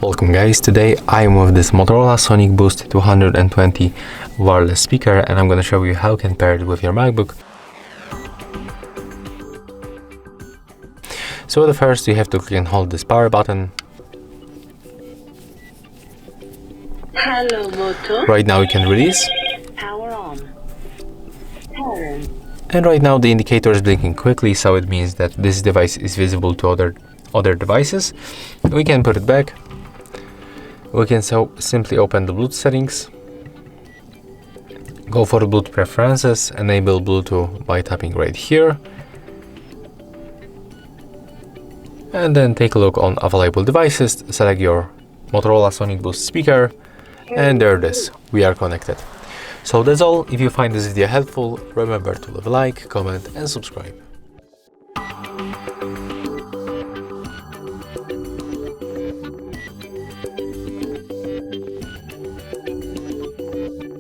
Welcome guys, today I'm with this Motorola Sonic Boost 220 wireless speaker and I'm going to show you how you can pair it with your MacBook. So the first you have to click and hold this power button. Hello Moto. Right now you can release. Power on. Power on. And right now the indicator is blinking quickly, so it means that this device is visible to other devices. We can put it back. We can simply open the Bluetooth settings, go for the Bluetooth preferences, enable Bluetooth by tapping right here, and then take a look on available devices, select your Motorola Sonic Boost speaker, and there it is, we are connected. So that's all. If you find this video helpful, remember to leave a like, comment and subscribe.